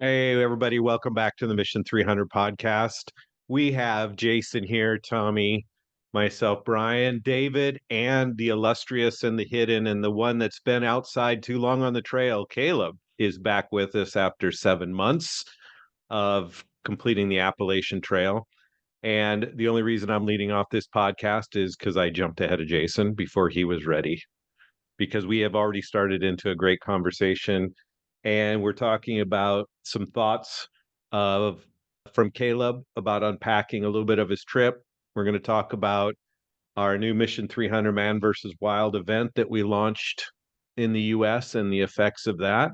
Hey, everybody, welcome back to the Mission 300 podcast. We have Jason here, Tommy, myself, Brian, David, and the illustrious and the hidden, and the one that's been outside too long on the trail, Caleb, is back with us after 7 months of completing the Appalachian Trail. And the only reason I'm leading off this podcast is because I jumped ahead of Jason before he was ready, because we have already started into a great conversation, and we're talking about some thoughts of from Caleb about unpacking a little bit of his trip. We're going to talk about our new Mission 300 Man versus Wild event that we launched in the US and the effects of that,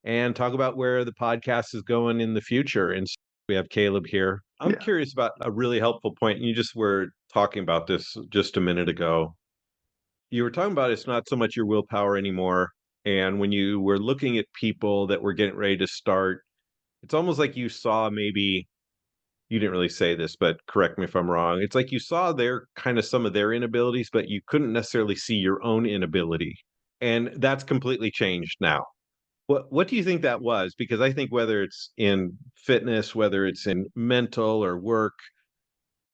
and talk about where the podcast is going in the future. And so we have Caleb here. I'm Yeah. curious about a really helpful point. You just were talking about this just a minute ago. You were talking about it's not so much your willpower anymore. And when you were looking at people that were getting ready to start, it's almost like you saw, maybe you didn't really say this, but correct me if I'm wrong. It's like you saw their kind of some of their inabilities, but you couldn't necessarily see your own inability. And that's completely changed now. What do you think that was? Because I think whether it's in fitness, whether it's in mental or work,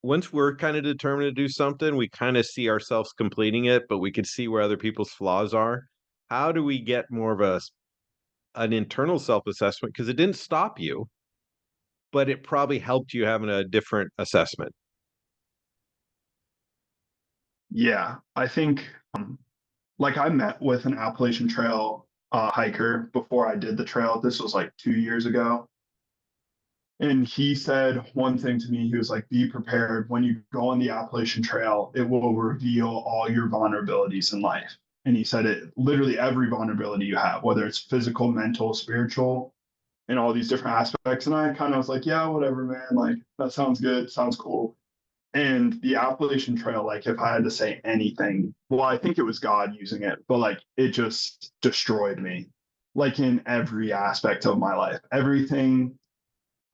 once we're kind of determined to do something, we kind of see ourselves completing it, but we could see where other people's flaws are. How do we get more of an internal self-assessment? Because it didn't stop you, but it probably helped you having a different assessment. Yeah. I think like I met with an Appalachian Trail hiker before I did the trail. This was like 2 years ago. And he said one thing to me. He was like, be prepared when you go on the Appalachian Trail, it will reveal all your vulnerabilities in life. And he said it literally every vulnerability you have, whether it's physical, mental, spiritual, and all these different aspects. And I kind of was like, yeah, whatever, man. Like, that sounds good. Sounds cool. And the Appalachian Trail, like if I had to say anything, well, I think it was God using it, but like it just destroyed me, like in every aspect of my life. Everything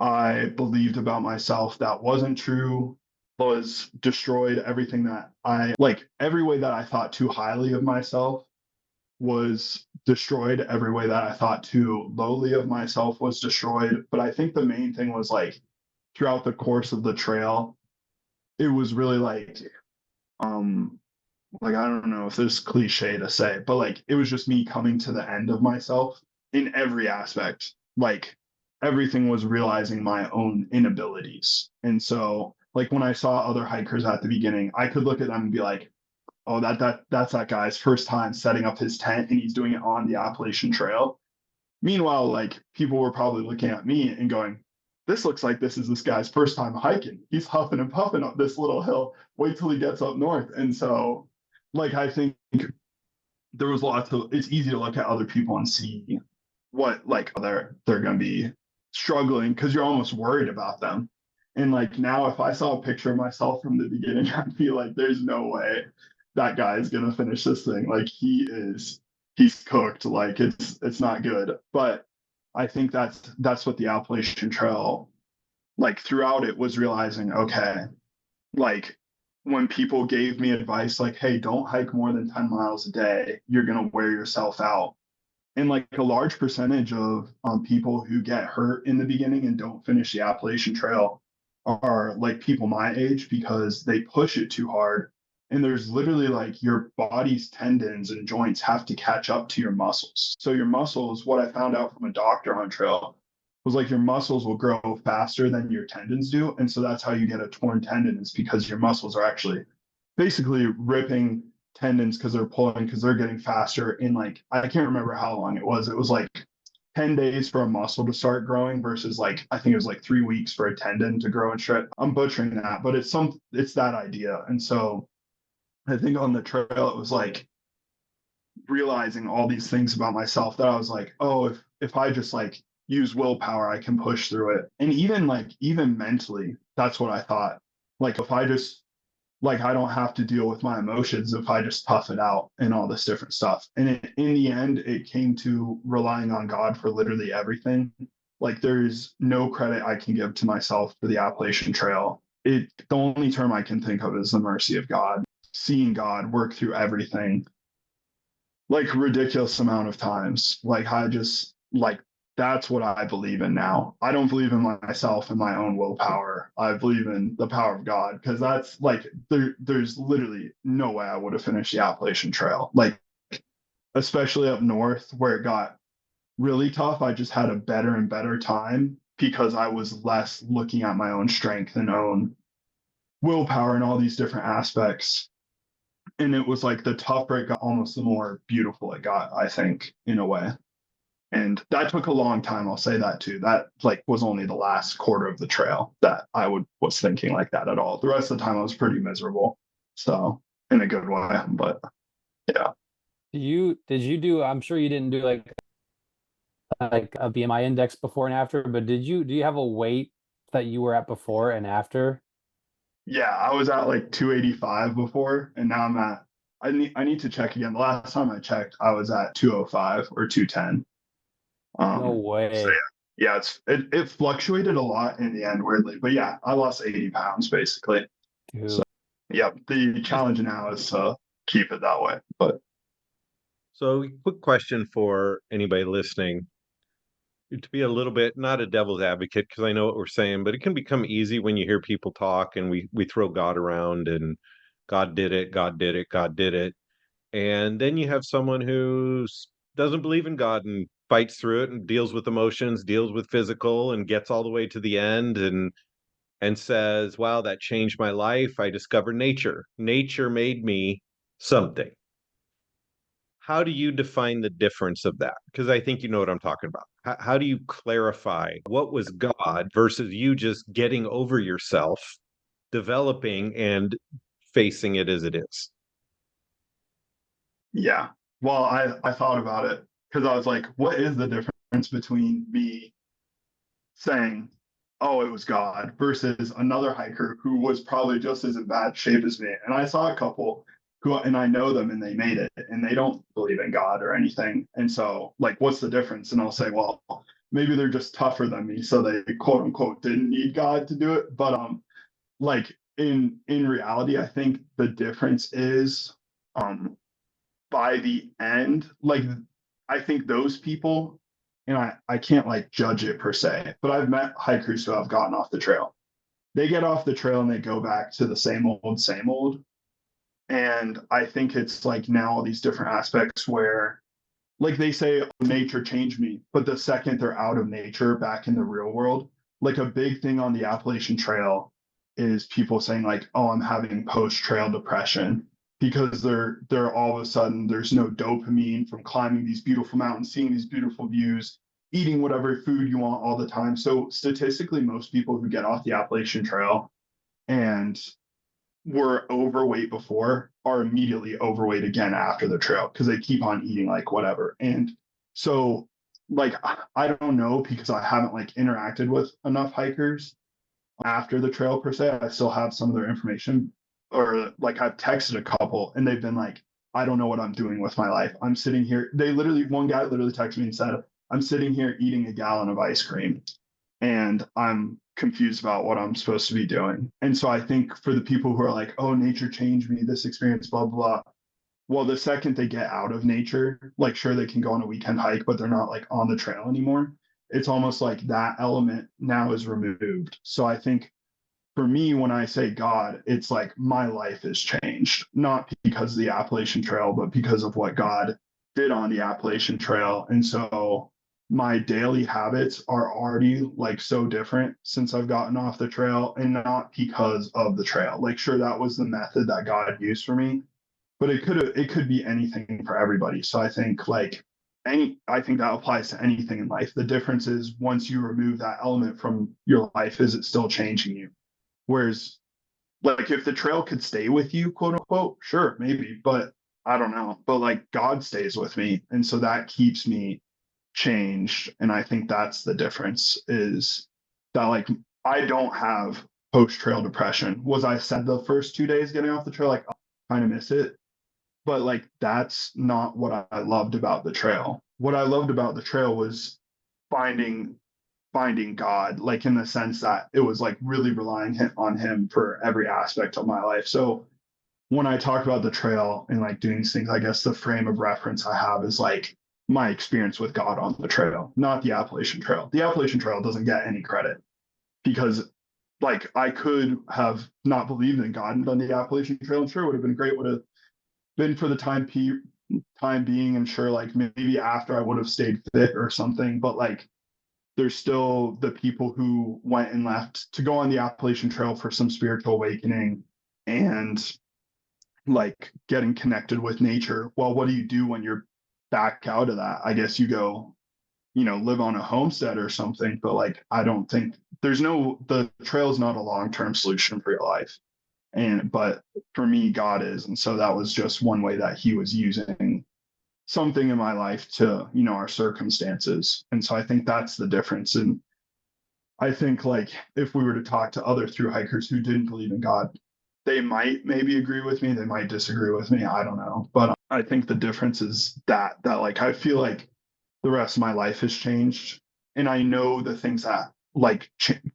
I believed about myself that wasn't true was destroyed. Everything that like every way that I thought too highly of myself was destroyed. Every way that I thought too lowly of myself was destroyed. But I think the main thing was like throughout the course of the trail, it was really um like I don't know if this is cliche to say, but like it was just me coming to the end of myself in every aspect. Like everything was realizing my own inabilities. And so like when I saw other hikers at the beginning, I could look at them and be like, oh, that's that guy's first time setting up his tent and he's doing it on the Appalachian Trail. Meanwhile, like people were probably looking at me and going, this looks like this is this guy's first time hiking. He's huffing and puffing up this little hill. Wait till he gets up north. And so, like, I think there was lots of, it's easy to look at other people and see what, like, they're going to be struggling because you're almost worried about them. And like now, if I saw a picture of myself from the beginning, I'd be like, there's no way that guy is going to finish this thing. Like, he's cooked. Like it's not good. But I think that's what the Appalachian Trail, like throughout it, was realizing, okay, like when people gave me advice like, hey, don't hike more than 10 miles a day, you're gonna wear yourself out. And like a large percentage of people who get hurt in the beginning and don't finish the Appalachian Trail are like people my age because they push it too hard. And there's literally like your body's tendons and joints have to catch up to your muscles. So your muscles, what I found out from a doctor on trail was like your muscles will grow faster than your tendons do. And so that's how you get a torn tendon, is because your muscles are actually basically ripping tendons because they're pulling, because they're getting faster. In like, I can't remember how long it was. It was like 10 days for a muscle to start growing versus like, I think it was like 3 weeks for a tendon to grow and stretch. I'm butchering that, but it's that idea. And so I think on the trail, it was like realizing all these things about myself that I was like, oh, if I just like use willpower, I can push through it. And even mentally, that's what I thought. Like if I just, like I don't have to deal with my emotions if I just tough it out and all this different stuff. And in the end, it came to relying on God for literally everything. Like there's no credit I can give to myself for the Appalachian Trail. The only term I can think of is the mercy of God, seeing God work through everything like ridiculous amount of times. Like I just like that's what I believe in now. I don't believe in myself and my own willpower. I believe in the power of God, because that's like there's literally no way I would have finished the Appalachian Trail. Like, especially up north where it got really tough, I just had a better and better time because I was less looking at my own strength and own willpower and all these different aspects. And it was like the tougher it got, almost the more beautiful it got, I think, in a way. And that took a long time. I'll say that too. That like was only the last quarter of the trail that I was thinking like that at all. The rest of the time I was pretty miserable. So in a good way, but yeah. Did you do, I'm sure you didn't do like a BMI index before and after, but do you have a weight that you were at before and after? Yeah, I was at like 285 before, and now I need to check again. The last time I checked, I was at 205 or 210. No So way. yeah, it fluctuated a lot in the end, weirdly. But yeah, I lost 80 pounds basically. So Dude. yeah, the challenge now is to keep it that way. But So, quick question for anybody listening, to be a little bit not a devil's advocate, because I know what we're saying, but it can become easy when you hear people talk and we throw God around and God did it, God did it, God did it. And then you have someone who doesn't believe in God and fights through it and deals with emotions, deals with physical, and gets all the way to the end and says, "Wow, that changed my life. I discovered nature. Nature made me something." How do you define the difference of that? Because I think you know what I'm talking about. How do you clarify what was God versus you just getting over yourself, developing and facing it as it is? yeah, well, I thought about it because I was like, what is the difference between me saying, oh, it was God, versus another hiker who was probably just as in bad shape as me. And I saw a couple who, and I know them and they made it and they don't believe in God or anything. And so, like, what's the difference? And I'll say, well, maybe they're just tougher than me. So they quote unquote didn't need God to do it. But, like, in reality, I think the difference is, um, by the end, like, I think those people, and I can't like judge it per se, but I've met hikers who have gotten off the trail. They get off the trail and they go back to the same old, same old. And I think it's like now all these different aspects where, like, they say, oh, nature changed me. But the second they're out of nature, back in the real world, like a big thing on the Appalachian Trail is people saying, like, oh, I'm having post trail depression because they're all of a sudden there's no dopamine from climbing these beautiful mountains, seeing these beautiful views, eating whatever food you want all the time. So statistically, most people who get off the Appalachian Trail and were overweight before are immediately overweight again after the trail because they keep on eating like whatever. And so, like, I don't know because I haven't like interacted with enough hikers after the trail per se. I still have some of their information, or like I've texted a couple and they've been like, I don't know what I'm doing with my life. I'm sitting here. One guy literally texted me and said, I'm sitting here eating a gallon of ice cream and I'm confused about what I'm supposed to be doing. And so I think for the people who are like, oh, nature changed me, this experience, blah, blah, blah. Well, the second they get out of nature, like, sure, they can go on a weekend hike, but they're not like on the trail anymore. It's almost like that element now is removed. So I think for me, when I say God, it's like my life has changed, not because of the Appalachian Trail, but because of what God did on the Appalachian Trail. And so my daily habits are already like so different since I've gotten off the trail, and not because of the trail. Like, sure, that was the method that God used for me, but it could be anything for everybody. So I think like I think that applies to anything in life. The difference is once you remove that element from your life, is it still changing you? Whereas, like, if the trail could stay with you, quote unquote, sure, maybe, but I don't know. But like, God stays with me. And so that keeps me changed. And I think that's the difference, is that, like, I don't have post trail depression. Was I sad the first 2 days getting off the trail? Like, I kind of miss it. But like, that's not what I loved about the trail. What I loved about the trail was finding God, like, in the sense that it was like really relying on him for every aspect of my life. So when I talk about the trail and like doing these things, I guess the frame of reference I have is like my experience with God on the trail, not the Appalachian Trail. The Appalachian Trail doesn't get any credit because like I could have not believed in God and done the Appalachian Trail, and sure, it would have been great, would have been for the time being, and sure, like maybe after I would have stayed fit or something, but like there's still the people who went and left to go on the Appalachian Trail for some spiritual awakening and like getting connected with nature. Well, what do you do when you're back out of that? I guess you go, live on a homestead or something, but like I don't think the trail is not a long-term solution for your life. But for me, God is. And so that was just one way that he was using something in my life to, our circumstances. And so I think that's the difference. And I think like if we were to talk to other thru hikers who didn't believe in God, they might maybe agree with me, they might disagree with me, I don't know. But I think the difference is that like I feel like the rest of my life has changed, and I know the things that like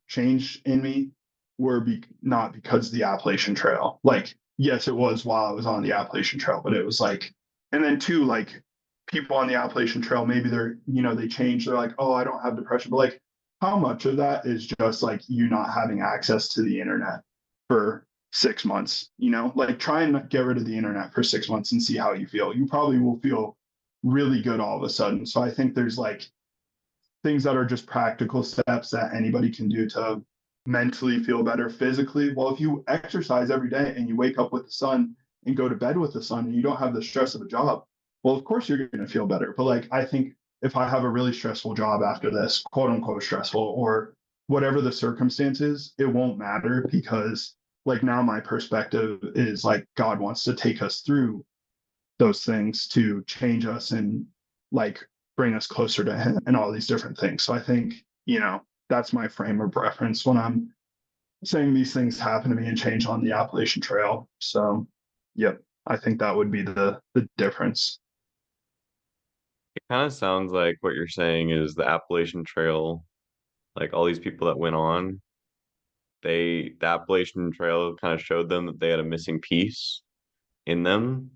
changed in me were not because of the Appalachian Trail. Like yes, it was while I was on the Appalachian Trail, but it was like, and then too, like people on the Appalachian Trail, maybe they're, they change, they're like, oh, I don't have depression, but like how much of that is just like you not having access to the internet for 6 months, like try and get rid of the internet for 6 months and see how you feel. You probably will feel really good all of a sudden. So I think there's like things that are just practical steps that anybody can do to mentally feel better physically. Well, if you exercise every day and you wake up with the sun and go to bed with the sun and you don't have the stress of a job, well, of course you're going to feel better. But like, I think if I have a really stressful job after this, quote unquote stressful, or whatever the circumstances, it won't matter because like now my perspective is like God wants to take us through those things to change us and like bring us closer to him and all these different things. So I think, that's my frame of reference when I'm saying these things happen to me and change on the Appalachian Trail. So, yep, I think that would be the difference. It kind of sounds like what you're saying is the Appalachian Trail, like all these people that went on, the Appalachian Trail kind of showed them that they had a missing piece in them,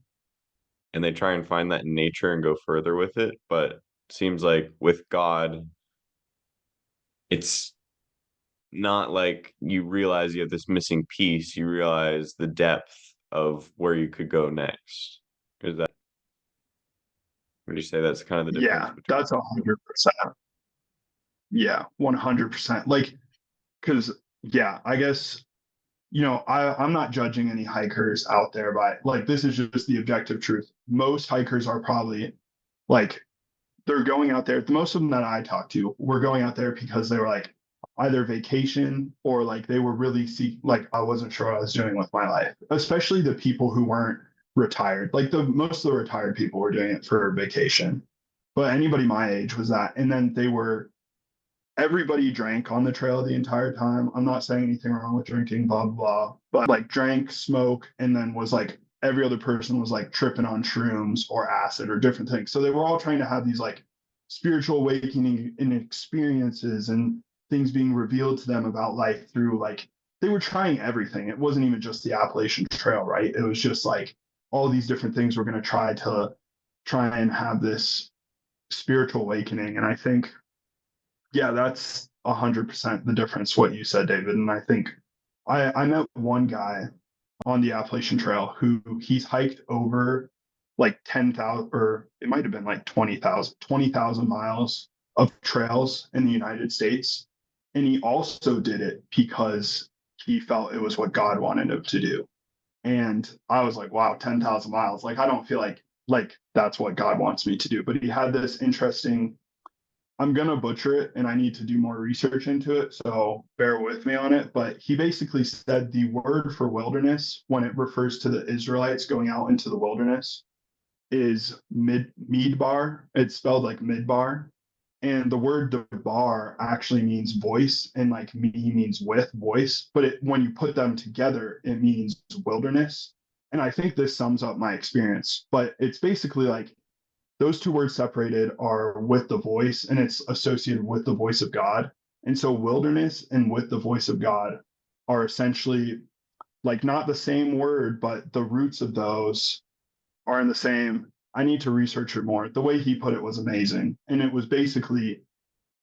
and they try and find that in nature and go further with it. But it seems like with God, it's not like you realize you have this missing piece, you realize the depth of where you could go next. Would you say that's kind of the difference Yeah, between that's 100%. Yeah, 100%. Like, because yeah, I guess I'm not judging any hikers out there, but like this is just the objective truth. Most hikers are probably like they're going out there. Most of them that I talk to were going out there because they were like either vacation or like they were really like I wasn't sure what I was doing with my life. Especially the people who weren't retired. Like the most of the retired people were doing it for vacation. But anybody my age was that. And then everybody drank on the trail the entire time. I'm not saying anything wrong with drinking, blah, blah, blah, but like drank, smoke, and then was like every other person was like tripping on shrooms or acid or different things. So they were all trying to have these like spiritual awakening and experiences and things being revealed to them about life through like they were trying everything. It wasn't even just the Appalachian Trail, right? It was just like all these different things we're going to try and have this spiritual awakening. And I think yeah, that's 100% the difference, what you said, David. And I think I met one guy on the Appalachian Trail who he's hiked over like 10,000, or it might have been like 20,000 miles of trails in the United States. And he also did it because he felt it was what God wanted him to do. And I was like, wow, 10,000 miles. Like, I don't feel like that's what God wants me to do. But he had this interesting, I'm going to butcher it and I need to do more research into it, so bear with me on it. But he basically said the word for wilderness, when it refers to the Israelites going out into the wilderness, is midbar. It's spelled like midbar. And the word bar actually means voice, and like me means with voice. But when you put them together, it means wilderness. And I think this sums up my experience. But it's basically like those two words separated are with the voice, and it's associated with the voice of God. And so wilderness and with the voice of God are essentially like not the same word, but the roots of those are in the same I need to research it more. The way he put it was amazing. And it was basically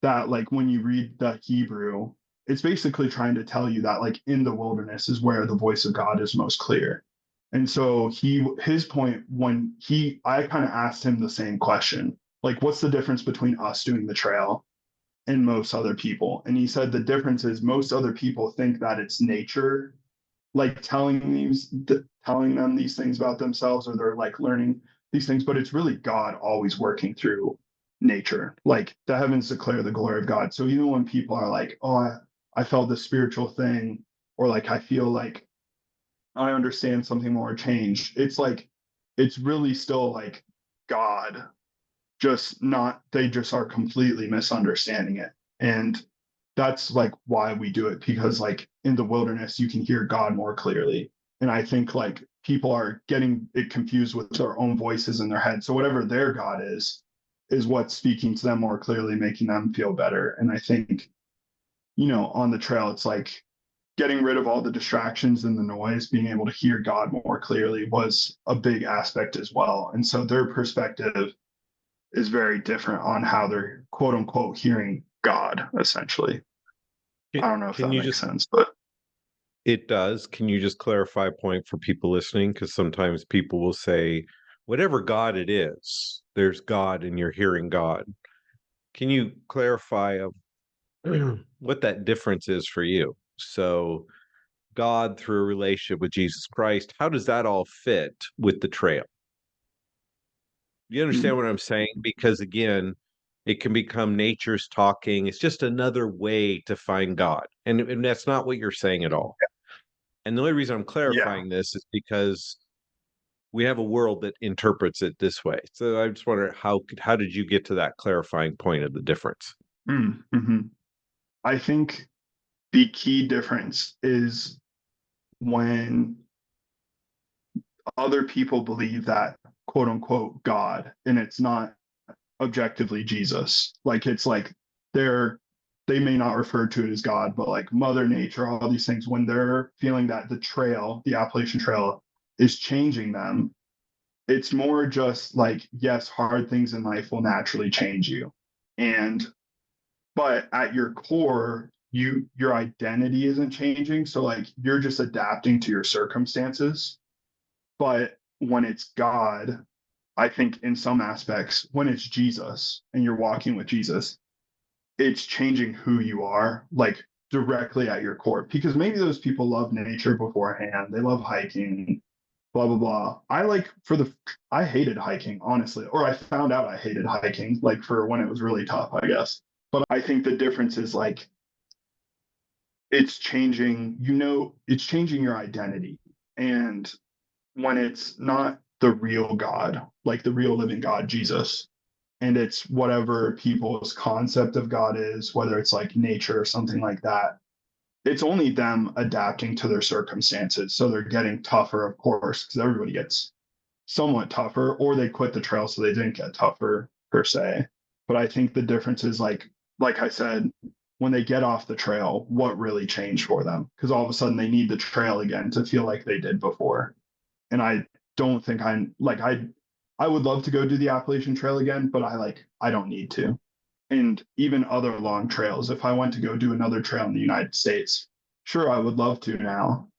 that, like, when you read the Hebrew, it's basically trying to tell you that, like, in the wilderness is where the voice of God is most clear. And so his point, I kind of asked him the same question, like, what's the difference between us doing the trail and most other people? And he said the difference is most other people think that it's nature, like telling them these things about themselves, or they're like learning these things, but it's really God always working through nature. Like the heavens declare the glory of God. So even when people are like, oh, I felt this spiritual thing, or like I feel like I understand something more changed, it's like it's really still like God, they just are completely misunderstanding it. And that's like why we do it, because like in the wilderness you can hear God more clearly. And I think like people are getting it confused with their own voices in their head. So whatever their God is what's speaking to them more clearly, making them feel better. And I think, on the trail, it's like getting rid of all the distractions and the noise, being able to hear God more clearly was a big aspect as well. And so their perspective is very different on how they're quote unquote hearing God, essentially. I don't know if that makes sense, but it does. Can you just clarify a point for people listening? Because sometimes people will say, whatever God it is, there's God and you're hearing God. Can you clarify what that difference is for you? So God through a relationship with Jesus Christ, how does that all fit with the trail? You understand what I'm saying? Because again, it can become nature's talking. It's just another way to find God. And that's not what you're saying at all. And the only reason I'm clarifying this is because we have a world that interprets it this way. So I just wonder how did you get to that clarifying point of the difference? Mm-hmm. I think the key difference is when other people believe that quote unquote God, and it's not objectively Jesus. Like it's like they may not refer to it as God, but like Mother Nature, all these things, when they're feeling that the Appalachian Trail is changing them, it's more just like, yes, hard things in life will naturally change you. But at your core, your identity isn't changing. So like you're just adapting to your circumstances. But when it's God, I think in some aspects, when it's Jesus and you're walking with Jesus, it's changing who you are, like directly at your core. Because maybe those people love nature beforehand, they love hiking, blah blah blah. I hated hiking, honestly, or I found out I hated hiking, like for when it was really tough, I guess. But I think the difference is like it's changing, it's changing your identity. And when it's not the real God, like the real living God, Jesus, and it's whatever people's concept of God is, whether it's like nature or something like that, it's only them adapting to their circumstances. So they're getting tougher, of course, because everybody gets somewhat tougher, or they quit the trail so they didn't get tougher per se. But I think the difference is like I said, when they get off the trail, what really changed for them? Because all of a sudden they need the trail again to feel like they did before. And I don't think I would love to go do the Appalachian Trail again, but I don't need to. And even other long trails, if I went to go do another trail in the United States, sure, I would love to now,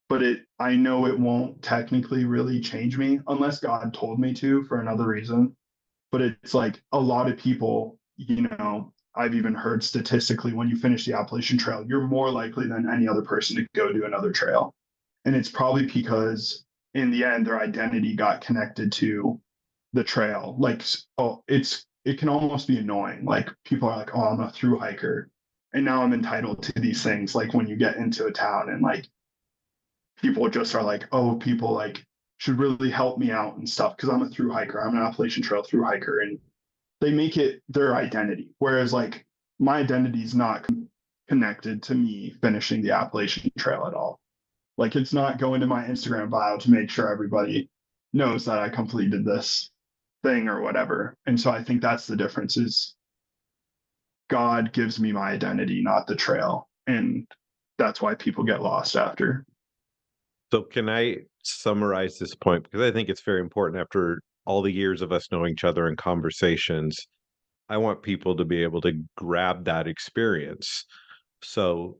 but I know it won't technically really change me unless God told me to for another reason. But it's like a lot of people, I've even heard statistically, when you finish the Appalachian Trail, you're more likely than any other person to go do another trail. And it's probably because in the end, their identity got connected to the trail. Like, it can almost be annoying. Like people are like, oh, I'm a thru hiker, and now I'm entitled to these things. Like when you get into a town and like people just are like, oh, people like should really help me out and stuff because I'm a thru hiker. I'm an Appalachian Trail thru hiker, and they make it their identity. Whereas like my identity is not connected to me finishing the Appalachian Trail at all. Like it's not going to my Instagram bio to make sure everybody knows that I completed this thing or whatever. And so I think that's the difference, is God gives me my identity, not the trail. And that's why people get lost after. So can I summarize this point? Because I think it's very important after all the years of us knowing each other in conversations, I want people to be able to grab that experience. So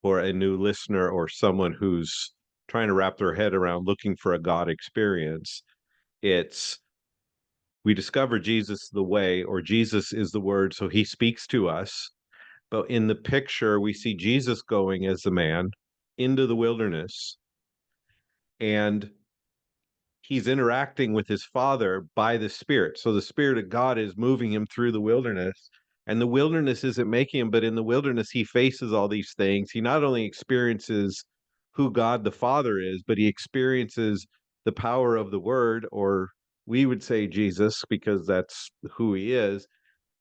for a new listener or someone who's trying to wrap their head around looking for a God experience, it's we discover Jesus the way, or Jesus is the word, so he speaks to us. But in the picture, we see Jesus going as a man into the wilderness, and he's interacting with his Father by the Spirit. So the Spirit of God is moving him through the wilderness, and the wilderness isn't making him, but in the wilderness, he faces all these things. He not only experiences who God the Father is, but he experiences the power of the Word, or we would say Jesus, because that's who he is.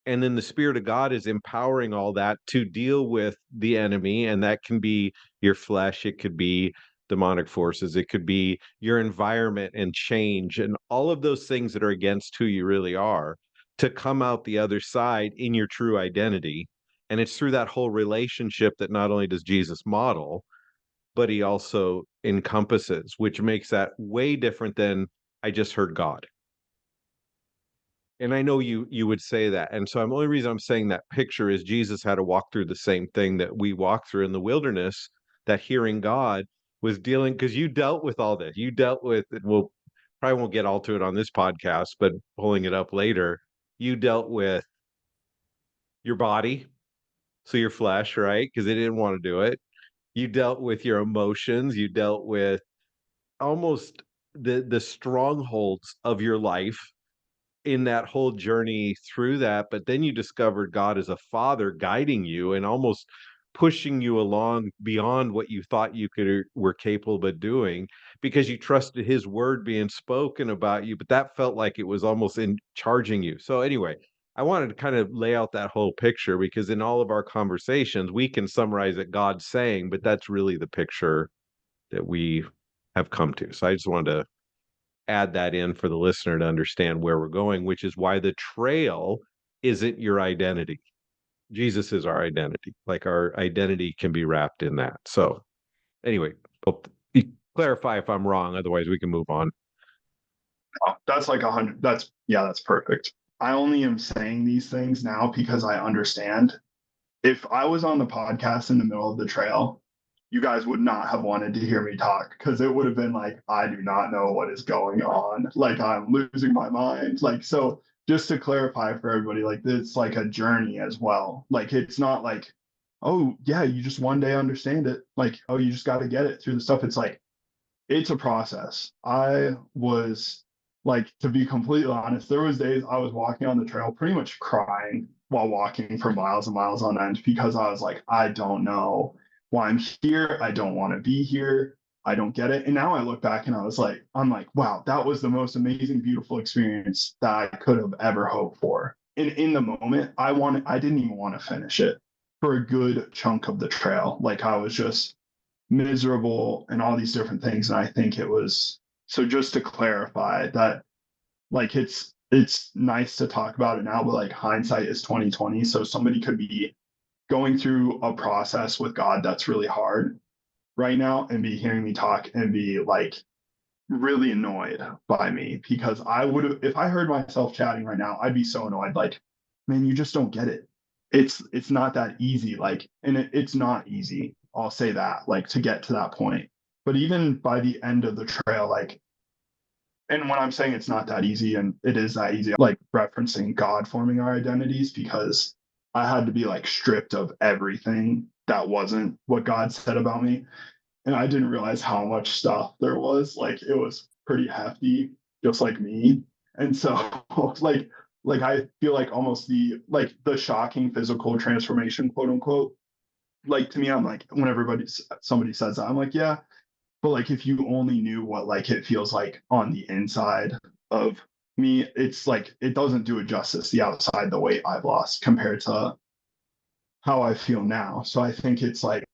And then the Spirit of God is empowering all that to deal with the enemy. And that can be your flesh, it could be demonic forces, it could be your environment and change, and all of those things that are against who you really are, to come out the other side in your true identity. And it's through that whole relationship that not only does Jesus model, but he also encompasses, which makes that way different than I just heard God. And I know you would say that. And so the only reason I'm saying that picture is Jesus had to walk through the same thing that we walk through in the wilderness, that hearing God was dealing, because you dealt with all this. You dealt with, and we'll probably won't get all to it on this podcast, but pulling it up later, you dealt with your body, so your flesh, right? Because they didn't want to do it. You dealt with your emotions, you dealt with almost the strongholds of your life in that whole journey through that. But then you discovered God as a father guiding you and almost pushing you along beyond what you thought you were capable of doing, because you trusted his word being spoken about you, but that felt like it was almost in charging you. So anyway, I wanted to kind of lay out that whole picture, because in all of our conversations we can summarize it God's saying, but that's really the picture that we have come to. So I just wanted to add that in for the listener to understand where we're going, which is why the trail isn't your identity. Jesus is our identity. Like, our identity can be wrapped in that. So anyway, hope you clarify if I'm wrong. Otherwise, we can move on. Oh, that's like 100. That's perfect. I only am saying these things now because I understand. If I was on the podcast in the middle of the trail, you guys would not have wanted to hear me talk, because it would have been like, I do not know what is going on. Like, I'm losing my mind. Like, so just to clarify for everybody, like, it's like a journey as well. Like, it's not like, oh yeah, you just one day understand it. Like, oh, you just got to get it through the stuff. It's like, it's a process. I was, like, to be completely honest, there was days I was walking on the trail pretty much crying while walking for miles and miles on end, because I was like, I don't know why I'm here. I don't want to be here. I don't get it. And now I look back and I'm like, wow, that was the most amazing, beautiful experience that I could have ever hoped for. And in the moment, I didn't even want to finish it for a good chunk of the trail. Like, I was just miserable and all these different things. And I think it was, so just to clarify that, like, it's nice to talk about it now, but like, hindsight is 2020. So somebody could be going through a process with God that's really hard right now and be hearing me talk and be like really annoyed by me, because I would have, if I heard myself chatting right now, I'd be so annoyed. Like, man, you just don't get it. It's not that easy. Like, and it's not easy. I'll say that, like, to get to that point. But even by the end of the trail, like, and when I'm saying it's not that easy, and it is that easy, like referencing God forming our identities, because I had to be like stripped of everything that wasn't what God said about me. And I didn't realize how much stuff there was. Like, it was pretty hefty, just like me. And so like I feel like almost the shocking physical transformation, quote unquote. Like, to me, I'm like, when somebody says that, I'm like, yeah, but like, if you only knew what like it feels like on the inside of me, it's like, it doesn't do it justice, the outside, the weight I've lost compared to how I feel now. So I think it's like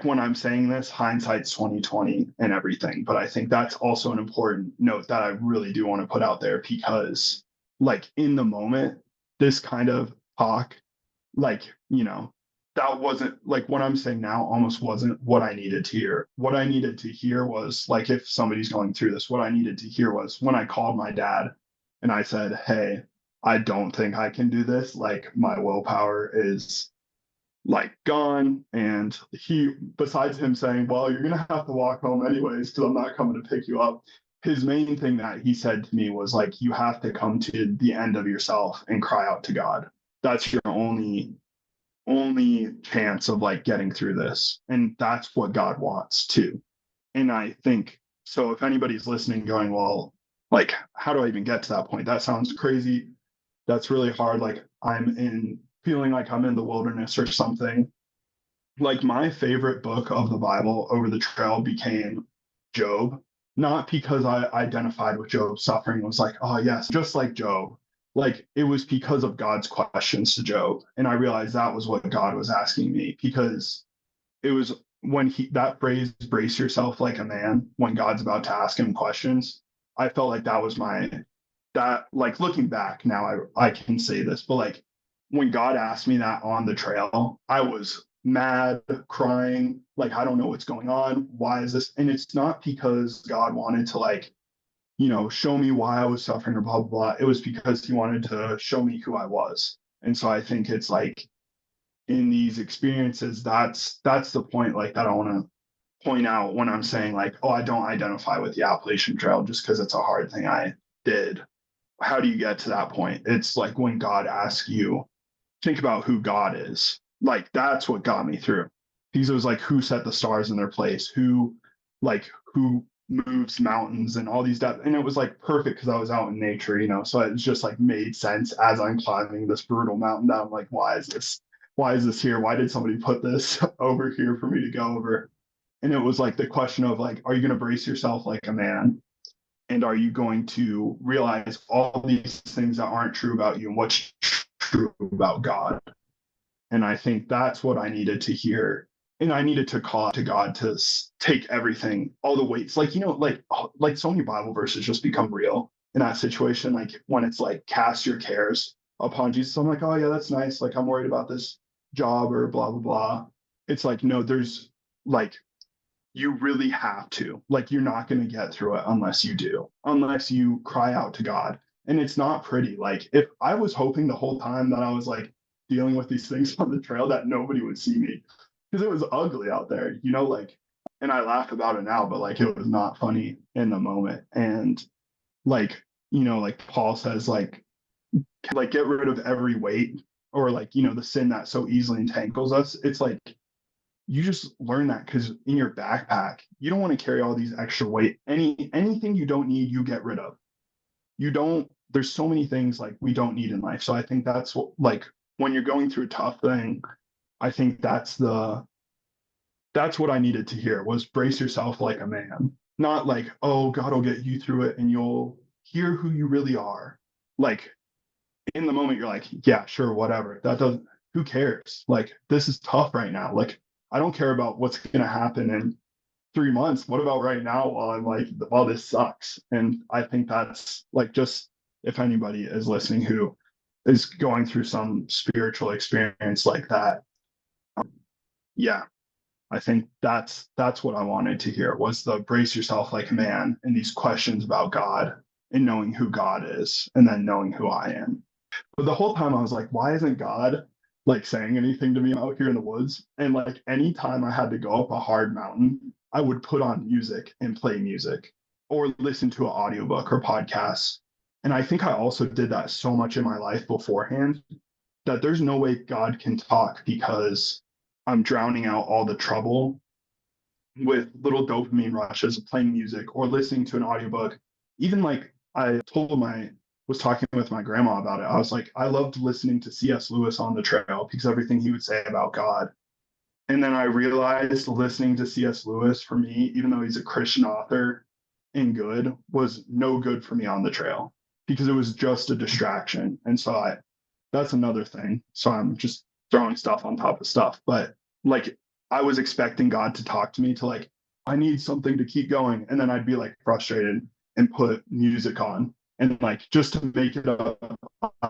when I'm saying this, hindsight's 2020 and everything. But I think that's also an important note that I really do want to put out there, because like, in the moment, this kind of talk, like, that wasn't like what I'm saying now almost wasn't what I needed to hear. What I needed to hear was like, if somebody's going through this, what I needed to hear was when I called my dad and I said, hey, I don't think I can do this. Like my willpower is like gone. And he, besides him saying, well, you're going to have to walk home anyways, because I'm not coming to pick you up. His main thing that he said to me was like, you have to come to the end of yourself and cry out to God. That's your only chance of like getting through this. And that's what God wants too. And I think so if anybody's listening going, well, like, how do I even get to that point? That sounds crazy. That's really hard. Like feeling like I'm in the wilderness or something. Like my favorite book of the Bible over the trail became Job, not because I identified with Job's suffering, was like, oh yes, just like Job. Like it was because of God's questions to Job. And I realized that was what God was asking me, because it was when that phrase, brace yourself like a man, when God's about to ask him questions, I felt like that was that like looking back now, I can say this, but like when God asked me that on the trail, I was mad, crying, like, I don't know what's going on. Why is this? And it's not because God wanted to like, show me why I was suffering or blah, blah, blah. It was because he wanted to show me who I was. And so I think it's like in these experiences, that's the point like that I want to point out when I'm saying like, oh, I don't identify with the Appalachian Trail just because it's a hard thing I did. How do you get to that point? It's like when God asks you, think about who God is. Like that's what got me through. Because it was like, who set the stars in their place? Who moves mountains and all these depths. And it was like perfect because I was out in nature, so it just like made sense as I'm climbing this brutal mountain that I'm like, why is this here? Why did somebody put this over here for me to go over? And it was like the question of like, are you going to brace yourself like a man? And are you going to realize all these things that aren't true about you and what's true about God? And I think that's what I needed to hear. And I needed to call out to God to take everything, all the weights, like, like so many Bible verses just become real in that situation. Like when it's like, cast your cares upon Jesus. I'm like, oh yeah, that's nice. Like I'm worried about this job or blah, blah, blah. It's like, no, there's like, you really have to, like, you're not going to get through it unless you cry out to God. And it's not pretty. Like if I was hoping the whole time that I was like dealing with these things on the trail that nobody would see me, because it was ugly out there, like, and I laugh about it now, but like it was not funny in the moment. And like, like Paul says, like get rid of every weight or like, the sin that so easily entangles us. It's like, you just learn that because in your backpack, you don't want to carry all these extra weight. Anything you don't need, you get rid of. There's so many things like we don't need in life. So I think that's what, like when you're going through a tough thing, I think that's what I needed to hear was brace yourself like a man, not like, oh, God will get you through it and you'll hear who you really are. Like in the moment, you're like, yeah, sure, whatever. Who cares? Like, this is tough right now. Like, I don't care about what's going to happen in 3 months. What about right now while this sucks? And I think that's like, just if anybody is listening who is going through some spiritual experience like that, yeah, I think that's what I wanted to hear was the brace yourself like a man and these questions about God and knowing who God is and then knowing who I am. But the whole time I was like, why isn't God like saying anything to me out here in the woods? And like anytime I had to go up a hard mountain, I would put on music and play music or listen to an audiobook or podcasts. And I think I also did that so much in my life beforehand that there's no way God can talk because I'm drowning out all the trouble with little dopamine rushes of playing music or listening to an audiobook. Even like I was talking with my grandma about it. I was like, I loved listening to C.S. Lewis on the trail because everything he would say about God. And then I realized listening to C.S. Lewis for me, even though he's a Christian author and good, was no good for me on the trail because it was just a distraction. And so that's another thing. So I'm just throwing stuff on top of stuff. But like I was expecting God to talk to me to like, I need something to keep going. And then I'd be like frustrated and put music on. And like, just to make it up,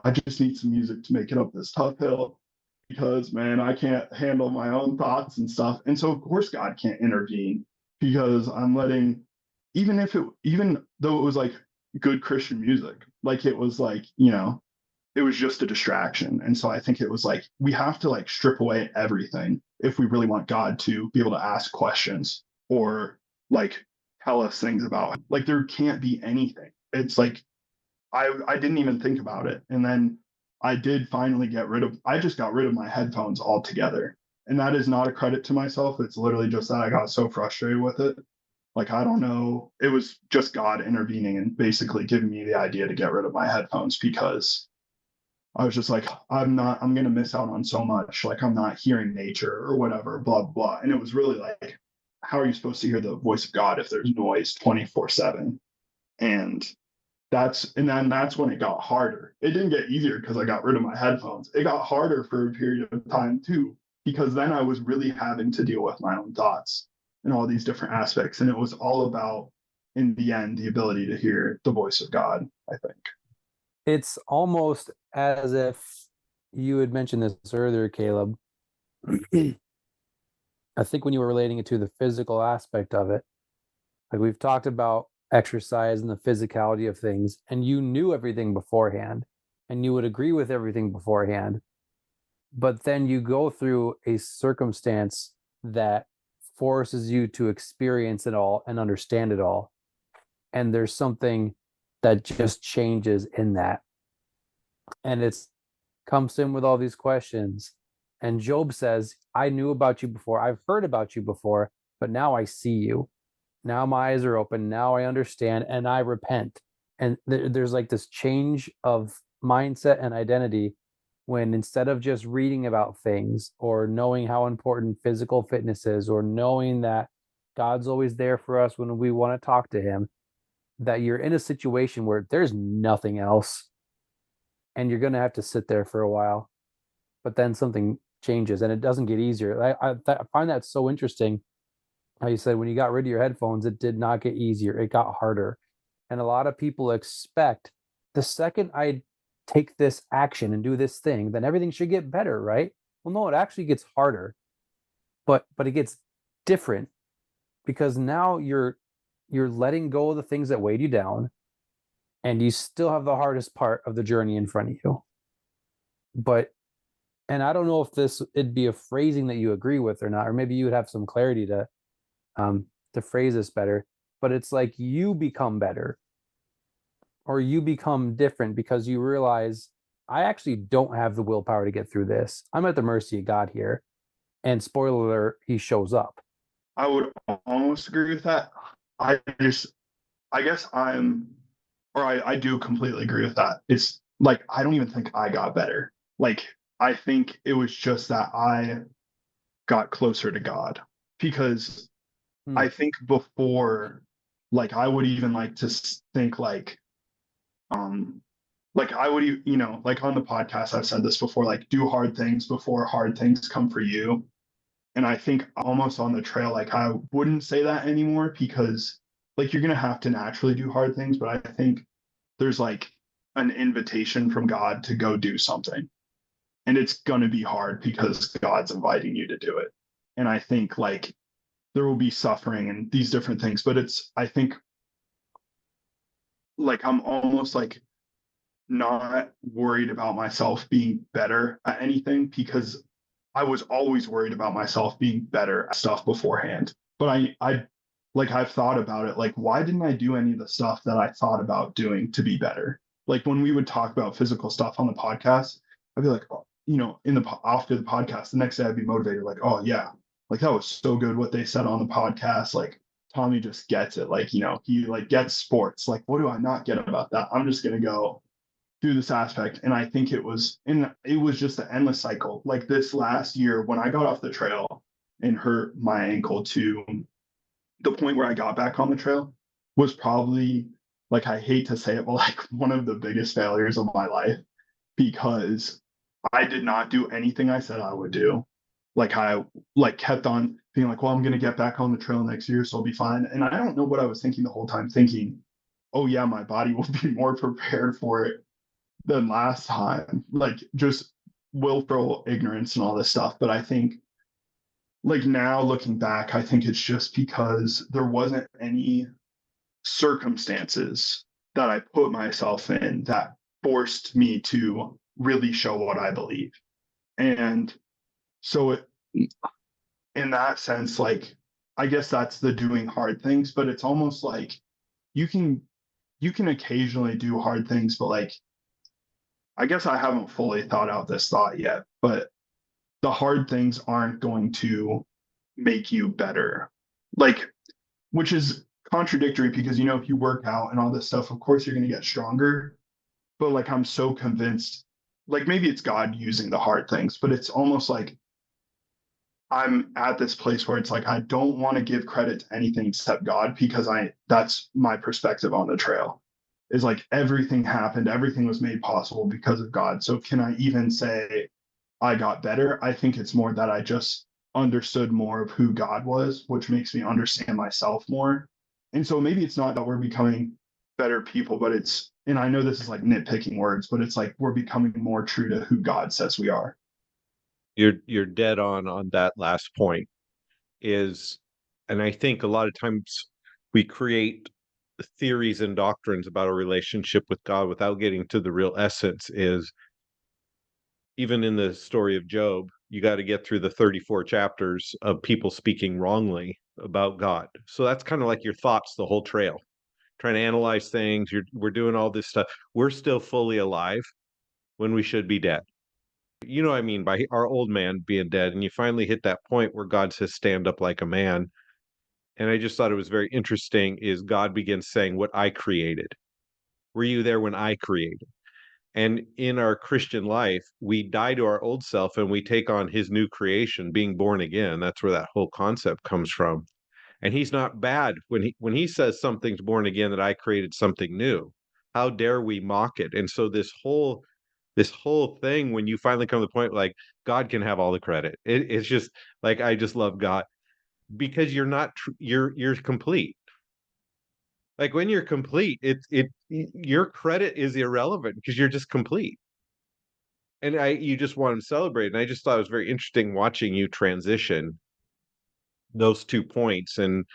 I just need some music to make it up this tough hill. because, man, I can't handle my own thoughts and stuff. And so, of course, God can't intervene because I'm letting, even though it was like good Christian music, like it was like, it was just a distraction. And so I think it was like, we have to like strip away everything if we really want God to be able to ask questions or like tell us things about, like, there can't be anything. It's like, I didn't even think about it. And then I did finally I just got rid of my headphones altogether. And that is not a credit to myself. It's literally just that I got so frustrated with it. Like, I don't know. It was just God intervening and basically giving me the idea to get rid of my headphones because I was just like, I'm going to miss out on so much. Like, I'm not hearing nature or whatever, blah, blah. And it was really like, how are you supposed to hear the voice of God if there's noise 24/7? And that's when it got harder. It didn't get easier because I got rid of my headphones. It got harder for a period of time too, because then I was really having to deal with my own thoughts and all these different aspects. And it was all about, in the end, the ability to hear the voice of God, I think. It's almost as if you had mentioned this earlier, Caleb. I think when you were relating it to the physical aspect of it, like we've talked about exercise and the physicality of things, and you knew everything beforehand and you would agree with everything beforehand, but then you go through a circumstance that forces you to experience it all and understand it all, and there's something that just changes in that, and it's comes in with all these questions. And Job says, I knew about you before, I've heard about you before, but now I see you. Now my eyes are open. Now I understand and I repent. And there's like this change of mindset and identity when instead of just reading about things or knowing how important physical fitness is or knowing that God's always there for us when we want to talk to him, that you're in a situation where there's nothing else and you're going to have to sit there for a while. But then something changes and it doesn't get easier. I find that so interesting. How you said when you got rid of your headphones, it did not get easier. It got harder. And a lot of people expect the second I take this action and do this thing, then everything should get better, right? Well, no, it actually gets harder, but it gets different because now you're letting go of the things that weighed you down, and you still have the hardest part of the journey in front of you. And I don't know if it'd be a phrasing that you agree with or not, or maybe you would have some clarity to phrase this better, but it's like you become better or you become different because you realize I actually don't have the willpower to get through this. I'm at the mercy of God here. And spoiler alert, he shows up. I would almost agree with that. I do completely agree with that. It's like, I don't even think I got better. Like, I think it was just that I got closer to God because I think before, like, I would even like to think like I would, like on the podcast, I've said this before, like, do hard things before hard things come for you. And I think almost on the trail, like, I wouldn't say that anymore because, like, you're going to have to naturally do hard things. But I think there's like an invitation from God to go do something. And it's going to be hard because God's inviting you to do it. And I think, like, there will be suffering and these different things. But I think, like, I'm almost like not worried about myself being better at anything because I was always worried about myself being better at stuff beforehand. But I've thought about it, like, why didn't I do any of the stuff that I thought about doing to be better? Like, when we would talk about physical stuff on the podcast, I'd be like, after the podcast, the next day I'd be motivated, like, oh yeah, like, that was so good what they said on the podcast. Like, Tommy just gets it. Like, he like gets sports. Like, what do I not get about that? I'm just going to go through this aspect. And I think it was just an endless cycle. Like, this last year when I got off the trail and hurt my ankle to the point where I got back on the trail was probably, like, I hate to say it, but like one of the biggest failures of my life because I did not do anything I said I would do. Like, I like kept on being like, well, I'm going to get back on the trail next year, so I'll be fine. And I don't know what I was thinking the whole time, thinking, oh yeah, my body will be more prepared for it than last time. Like, just willful ignorance and all this stuff. But I think, like, now looking back, I think it's just because there wasn't any circumstances that I put myself in that forced me to really show what I believe. And so in that sense, like, I guess that's the doing hard things, but it's almost like you can occasionally do hard things, but like, I guess I haven't fully thought out this thought yet, but the hard things aren't going to make you better. Like, which is contradictory because, you know, if you work out and all this stuff, of course you're going to get stronger. But like, I'm so convinced, like, maybe it's God using the hard things, but it's almost like I'm at this place where it's like, I don't want to give credit to anything except God, because that's my perspective on the trail, is like everything happened, everything was made possible because of God. So can I even say I got better? I think it's more that I just understood more of who God was, which makes me understand myself more. And so maybe it's not that we're becoming better people, but it's, and I know this is like nitpicking words, but it's like we're becoming more true to who God says we are. You're dead on that last point. And I think a lot of times we create theories and doctrines about a relationship with God without getting to the real essence. Is even in the story of Job, you got to get through the 34 chapters of people speaking wrongly about God. So that's kind of like your thoughts the whole trail, trying to analyze things. We're doing all this stuff. We're still fully alive when we should be dead. You know what I mean by our old man being dead, and you finally hit that point where God says, stand up like a man. And I just thought it was very interesting is God begins saying, what I created. Were you there when I created? And in our Christian life, we die to our old self and we take on his new creation, being born again. That's where that whole concept comes from. And he's not bad when he says something's born again, that I created something new. How dare we mock it? And so this whole thing, when you finally come to the point like God can have all the credit, it's just like, I just love God, because you're not you're complete. Like when you're complete, your credit is irrelevant because you're just complete. And you just want to celebrate. And I just thought it was very interesting watching you transition those 2 points, and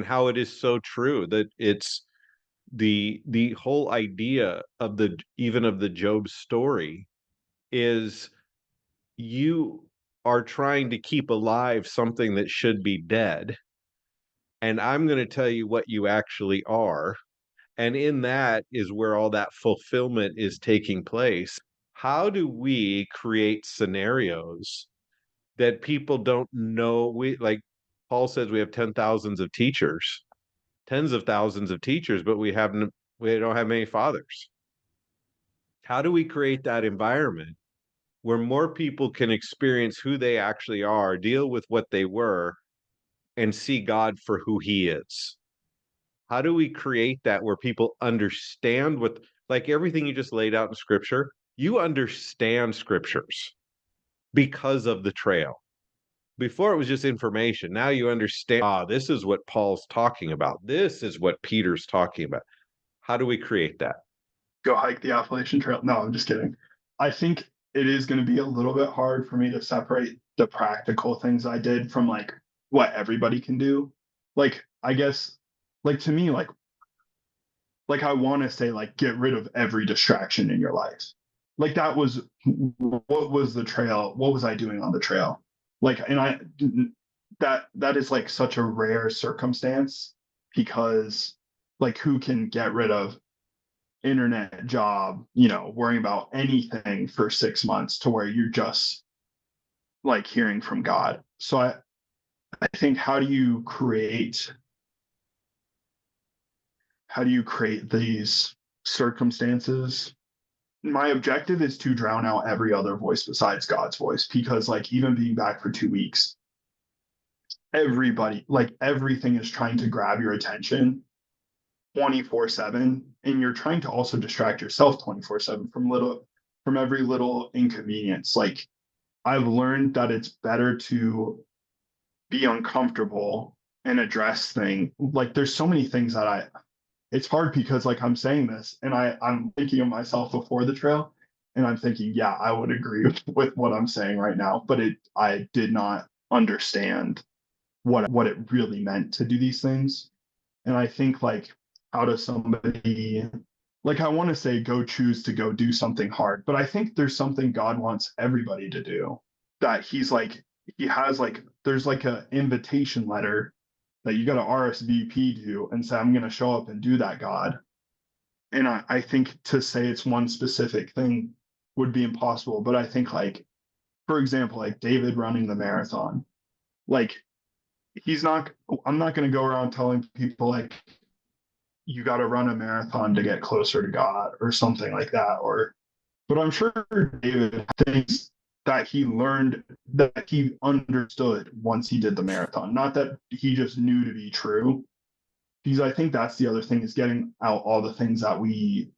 how it is so true that it's the whole idea of the Job story is you are trying to keep alive something that should be dead. And I'm going to tell you what you actually are. And in that is where all that fulfillment is taking place. How do we create scenarios that people don't know? Like Paul says, we have 10,000s of teachers, tens of thousands of teachers, but we don't have many fathers. How do we create that environment where more people can experience who they actually are, deal with what they were, and see God for who he is? How do we create that where people understand like everything you just laid out in scripture, you understand scriptures because of the trail. Before it was just information. Now you understand, this is what Paul's talking about. This is what Peter's talking about. How do we create that? Go hike the Appalachian Trail. No, I'm just kidding. I think it is going to be a little bit hard for me to separate the practical things I did from like what everybody can do. Like, I guess, like to me, like I want to say, like, get rid of every distraction in your life. Like that was, what was the trail? What was I doing on the trail? Like, and that is like such a rare circumstance, because like who can get rid of internet, job, you know, worrying about anything for 6 months to where you're just like hearing from God. So I think, how do you create these circumstances? My objective is to drown out every other voice besides God's voice, because like even being back for 2 weeks, everybody, like everything is trying to grab your attention 24/7, and you're trying to also distract yourself 24/7 from every little inconvenience. Like, I've learned that it's better to be uncomfortable and address things. Like there's so many things that it's hard because like I'm saying this and I'm thinking of myself before the trail, And I'm thinking, yeah, I would agree with what I'm saying right now, but I did not understand what it really meant to do these things. And I think, like, how does somebody, like, I want to say go choose to go do something hard, but I think there's something God wants everybody to do, that he's like, he has like, there's like a invitation letter that you got to RSVP to and say, I'm going to show up and do that, God. And I think to say it's one specific thing would be impossible. But I think, like, for example, like David running the marathon, like, I'm not going to go around telling people, like, you got to run a marathon to get closer to God or something like that. But I'm sure David thinks that he learned, that he understood once he did the marathon, not that he just knew to be true. Because I think that's the other thing, is getting out all the things that we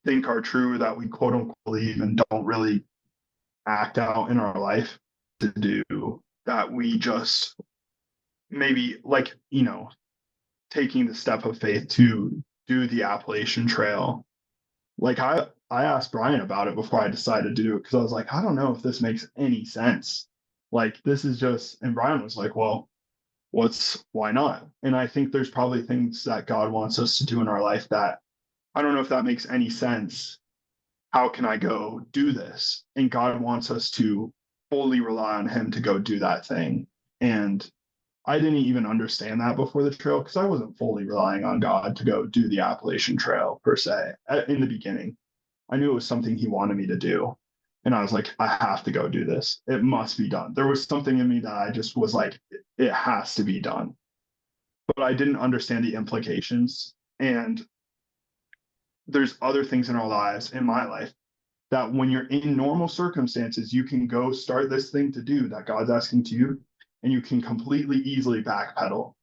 think are true, that we quote unquote believe and don't really act out in our life to do, that we just maybe, like, taking the step of faith to do the Appalachian Trail. Like, I asked Brian about it before I decided to do it, because I was like, I don't know if this makes any sense. Like, this is just, and Brian was like, well, why not? And I think there's probably things that God wants us to do in our life that I don't know if that makes any sense. How can I go do this? And God wants us to fully rely on him to go do that thing. And I didn't even understand that before the trail, because I wasn't fully relying on God to go do the Appalachian Trail per se in the beginning. I knew it was something he wanted me to do. And I was like, I have to go do this. It must be done. There was something in me that I just was like, it has to be done. But I didn't understand the implications. And there's other things in our lives, in my life, that when you're in normal circumstances, you can go start this thing to do that God's asking to you, and you can completely easily backpedal.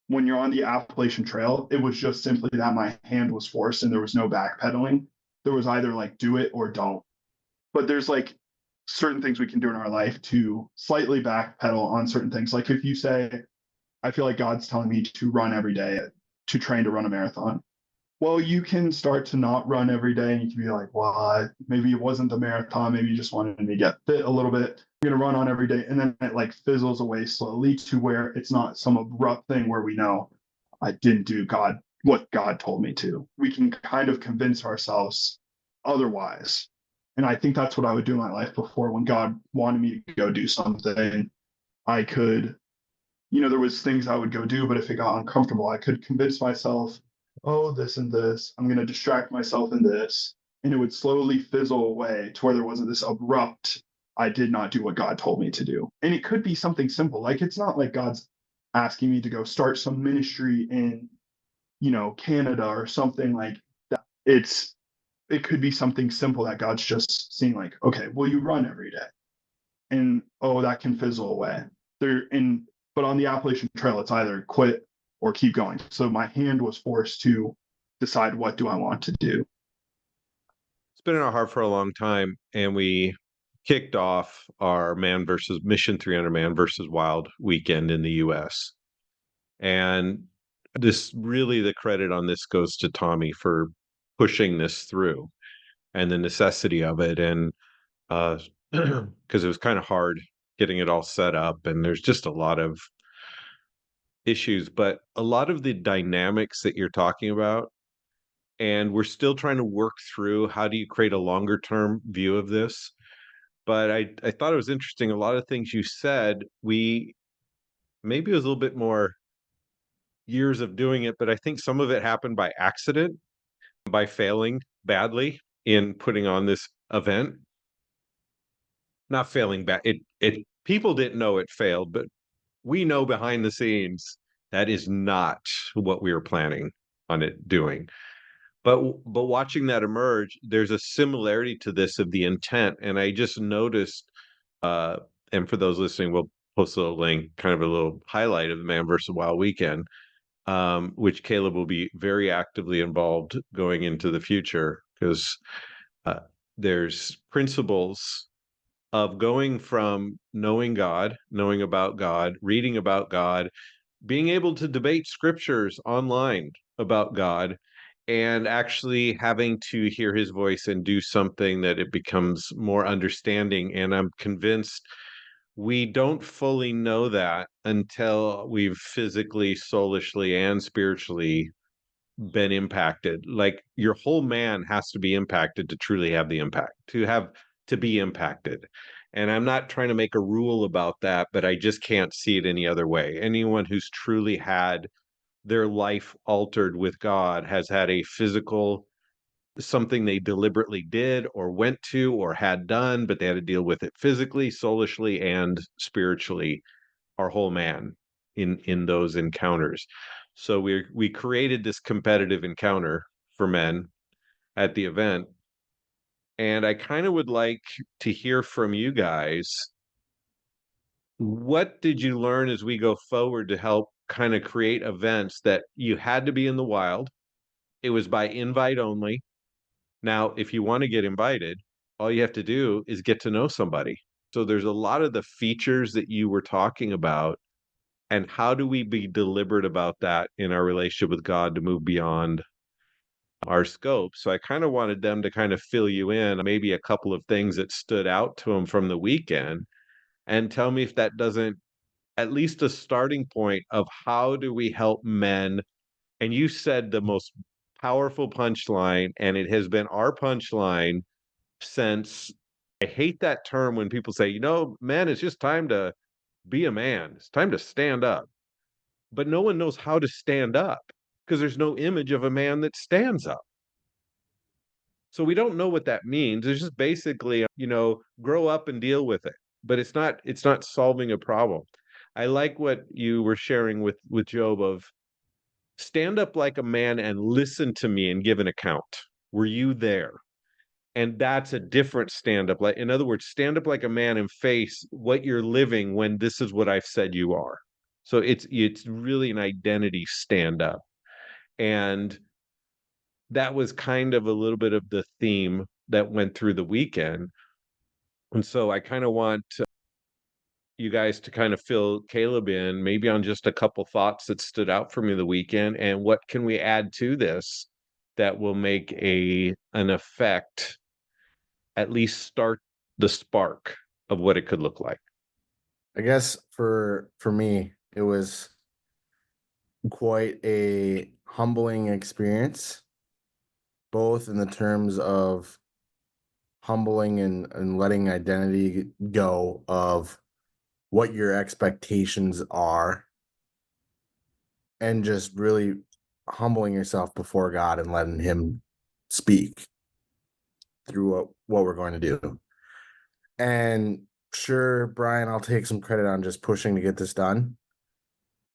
When you're on the Appalachian Trail, it was just simply that my hand was forced and there was no backpedaling. There was either like do it or don't. But there's like certain things we can do in our life to slightly backpedal on certain things. Like if you say, I feel like God's telling me to run every day, to train to run a marathon. Well, you can start to not run every day, and you can be like, well, maybe it wasn't the marathon. Maybe you just wanted to get fit a little bit. I'm going to run on every day. And then it like fizzles away slowly to where it's not some abrupt thing where we know I didn't do what God told me to. We can kind of convince ourselves otherwise. And I think that's what I would do in my life before. When God wanted me to go do something, I could, there was things I would go do, but if it got uncomfortable, I could convince myself, oh, this and this, I'm going to distract myself in this. And it would slowly fizzle away to where there wasn't this abrupt, I did not do what God told me to do. And it could be something simple. Like, it's not like God's asking me to go start some ministry in, Canada or something like that. It could be something simple that God's just seeing, like, okay, will you run every day? And, oh, that can fizzle away. But on the Appalachian Trail, it's either quit or keep going. So my hand was forced to decide, what do I want to do? It's been in our heart for a long time, and we kicked off our Mission300 Man versus Wild weekend in the US. And the credit on this goes to Tommy for pushing this through and the necessity of it. And because it was kind of hard getting it all set up, and there's just a lot of issues, but a lot of the dynamics that you're talking about, and we're still trying to work through how do you create a longer term view of this. But I thought it was interesting. A lot of things you said, maybe it was a little bit more years of doing it, but I think some of it happened by accident, by failing badly in putting on this event. Not failing bad. It people didn't know it failed, but we know behind the scenes that is not what we were planning on it doing. But watching that emerge, there's a similarity to this of the intent. And I just noticed, and for those listening, we'll post a little link, kind of a little highlight of the Man vs. Wild weekend, which Caleb will be very actively involved going into the future, because there's principles of going from knowing God, knowing about God, reading about God, being able to debate scriptures online about God, and actually having to hear his voice and do something that it becomes more understanding. And I'm convinced we don't fully know that until we've physically, soulishly, and spiritually been impacted. Like your whole man has to be impacted to truly have the impact, to be impacted. And I'm not trying to make a rule about that, but I just can't see it any other way. Anyone who's truly had their life altered with God has had a physical, something they deliberately did or went to or had done, but they had to deal with it physically, soulishly, and spiritually, our whole man in those encounters. So we created this competitive encounter for men at the event. And I kind of would like to hear from you guys. What did you learn as we go forward to help kind of create events that you had to be in the wild? It was by invite only. Now, if you want to get invited, all you have to do is get to know somebody. So there's a lot of the features that you were talking about. And how do we be deliberate about that in our relationship with God to move beyond our scope? So I kind of wanted them to kind of fill you in, maybe a couple of things that stood out to them from the weekend, and tell me if that doesn't, at least a starting point of how do we help men. And you said the most powerful punchline, and it has been our punchline since. I hate that term when people say, man, it's just time to be a man. It's time to stand up. But no one knows how to stand up because there's no image of a man that stands up. So we don't know what that means. It's just basically, grow up and deal with it. But it's not solving a problem. I like what you were sharing with Job of stand up like a man and listen to me and give an account. Were you there? And that's a different stand up. Like, in other words, stand up like a man and face what you're living when this is what I've said you are. So it's really an identity stand up. And that was kind of a little bit of the theme that went through the weekend. And so I kind of want you guys to kind of fill Caleb in, maybe on just a couple thoughts that stood out for me the weekend, and what can we add to this that will make an effect, at least start the spark of what it could look like. I guess for me, it was quite a humbling experience, both in the terms of humbling and letting identity go of what your expectations are, and just really humbling yourself before God and letting him speak through what we're going to do. And sure, Brian, I'll take some credit on just pushing to get this done,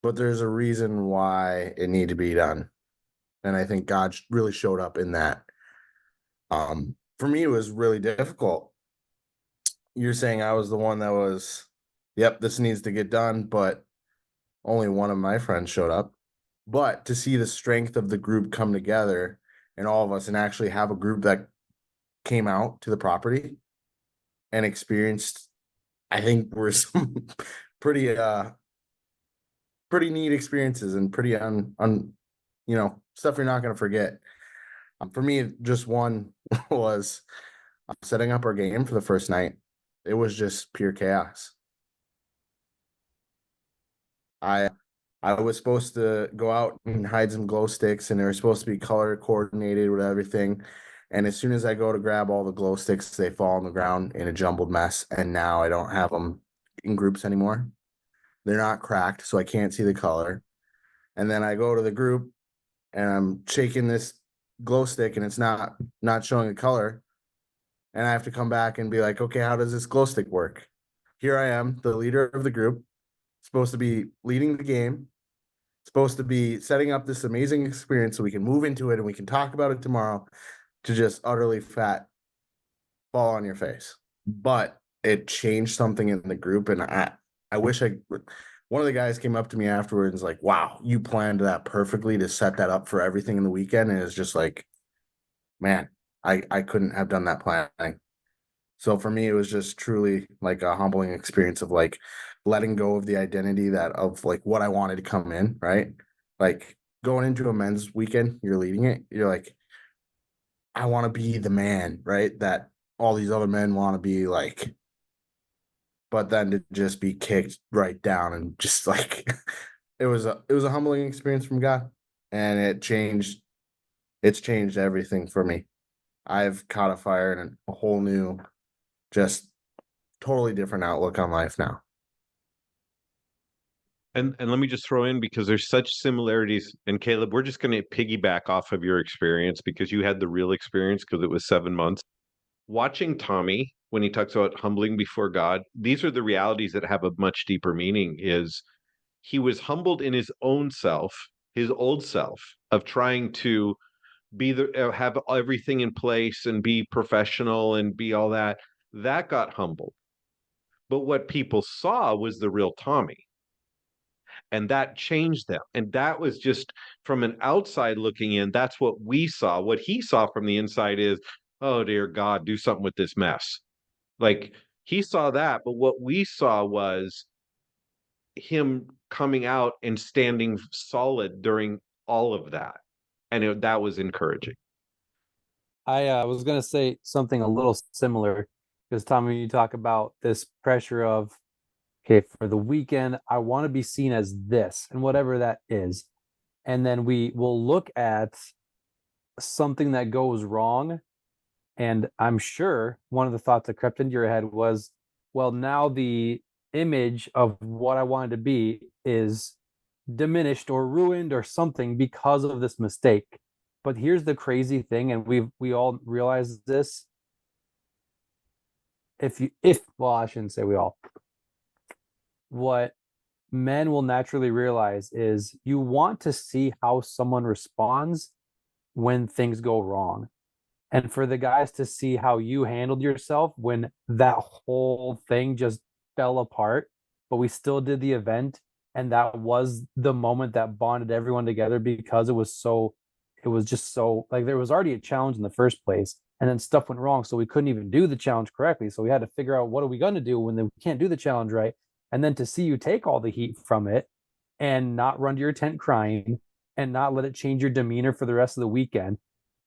but there's a reason why it needed to be done. And I think God really showed up in that. For me, it was really difficult. You're saying I was the one that was, yep, this needs to get done, but only one of my friends showed up. But to see the strength of the group come together and all of us and actually have a group that came out to the property and experienced, I think were some pretty neat experiences and pretty stuff you're not going to forget. For me, just one was setting up our game for the first night. It was just pure chaos. I was supposed to go out and hide some glow sticks, and they were supposed to be color coordinated with everything. And as soon as I go to grab all the glow sticks, they fall on the ground in a jumbled mess. And now I don't have them in groups anymore. They're not cracked, so I can't see the color. And then I go to the group and I'm shaking this glow stick and it's not showing a color. And I have to come back and be like, okay, how does this glow stick work? Here I am, the leader of the group, supposed to be leading the game, supposed to be setting up this amazing experience so we can move into it and we can talk about it tomorrow, to just utterly fall on your face. But it changed something in the group. And I wish one of the guys came up to me afterwards and was like, wow, you planned that perfectly to set that up for everything in the weekend. And it's just like, man, I couldn't have done that planning. So for me, it was just truly like a humbling experience of like letting go of the identity of like what I wanted to come in, right? Like going into a men's weekend, you're leading it, you're like, I want to be the man, right? That all these other men want to be like, but then to just be kicked right down and just like it was a humbling experience from God, and it's changed everything for me. I've caught a fire and a whole new, just totally different outlook on life now. And let me just throw in, because there's such similarities. And Caleb, we're just going to piggyback off of your experience because you had the real experience, because it was 7 months. Watching Tommy, when he talks about humbling before God, these are the realities that have a much deeper meaning. Is he was humbled in his own self, his old self, of trying to be have everything in place and be professional and be all that. That got humbled. But what people saw was the real Tommy. And that changed them. And that was just from an outside looking in. That's what we saw. What he saw from the inside is, oh, dear God, do something with this mess. Like, he saw that. But what we saw was him coming out and standing solid during all of that. And that was encouraging. I was going to say something a little similar, because Tommy, you talk about this pressure of, okay, for the weekend, I want to be seen as this and whatever that is. And then we will look at something that goes wrong. And I'm sure one of the thoughts that crept into your head was, well, now the image of what I wanted to be is diminished or ruined or something because of this mistake. But here's the crazy thing, and we all realize this. Well, I shouldn't say we all. What men will naturally realize is you want to see how someone responds when things go wrong. And for the guys to see how you handled yourself when that whole thing just fell apart, but we still did the event. And that was the moment that bonded everyone together, because it was just so, like, there was already a challenge in the first place, and then stuff went wrong. So we couldn't even do the challenge correctly. So we had to figure out, what are we going to do when we can't do the challenge right? And then to see you take all the heat from it and not run to your tent crying and not let it change your demeanor for the rest of the weekend.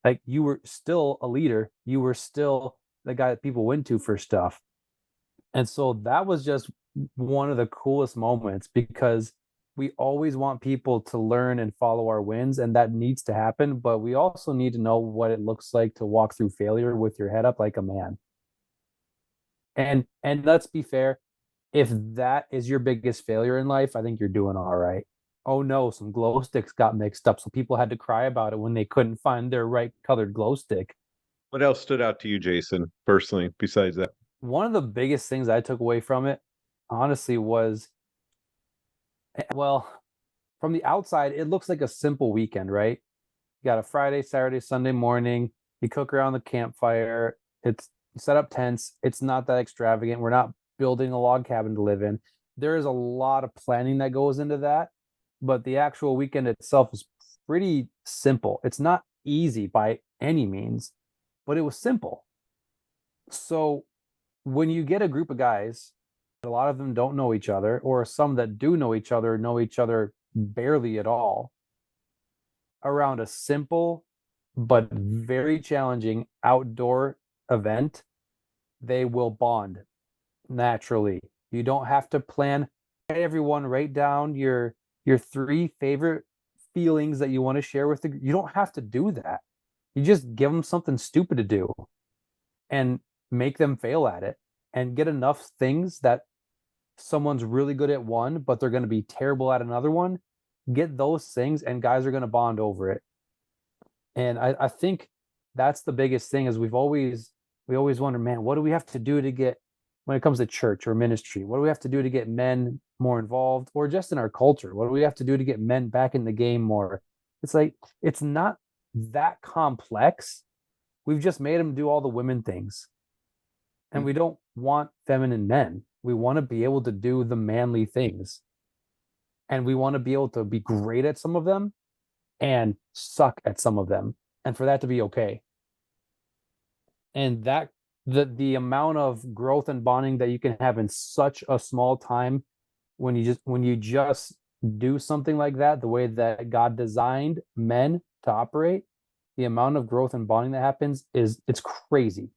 Like, you were still a leader. You were still the guy that people went to for stuff. And so that was just one of the coolest moments, because we always want people to learn and follow our wins, and that needs to happen. But we also need to know what it looks like to walk through failure with your head up like a man. And let's be fair, if that is your biggest failure in life, I think you're doing all right. Oh no, some glow sticks got mixed up, so people had to cry about it when they couldn't find their right colored glow stick. What else stood out to you, Jason, personally, besides that? One of the biggest things I took away from it, honestly, was, well, from the outside, it looks like a simple weekend, right? You got a Friday, Saturday, Sunday morning. You cook around the campfire. It's set up tents. It's not that extravagant. We're not building a log cabin to live in. There is a lot of planning that goes into that, but the actual weekend itself is pretty simple. It's not easy by any means, but it was simple. So when you get a group of guys, a lot of them don't know each other, or some that do know each other barely at all, around a simple but very challenging outdoor event, they will bond naturally. You don't have to plan. Everyone write down your 3 favorite feelings that you want to share with you don't have to do that. You just give them something stupid to do and make them fail at it, and get enough things that someone's really good at one, but they're going to be terrible at another one. Get those things, and guys are going to bond over it. And I think that's the biggest thing, is we always wonder, man, what do we have to do to get, when it comes to church or ministry, what do we have to do to get men more involved, or just in our culture? What do we have to do to get men back in the game more? It's like, it's not that complex. We've just made them do all the women things. And we don't want feminine men. We want to be able to do the manly things. And we want to be able to be great at some of them and suck at some of them, and for that to be okay. And that the amount of growth and bonding that you can have in such a small time, when you just do something like that the way that God designed men to operate, the amount of growth and bonding that happens it's crazy.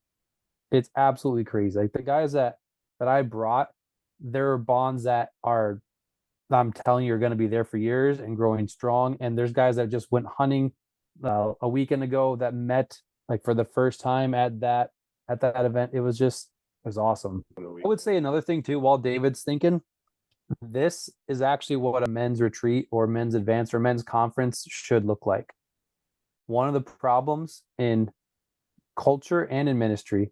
It's absolutely crazy. Like the guys that I brought, there are bonds that are, I'm telling you, are going to be there for years and growing strong. And there's guys that just went hunting a weekend ago that met like for the first time at that event. It was awesome. I would say another thing too, while David's thinking, this is actually what a men's retreat or men's advance or men's conference should look like. One of the problems in culture and in ministry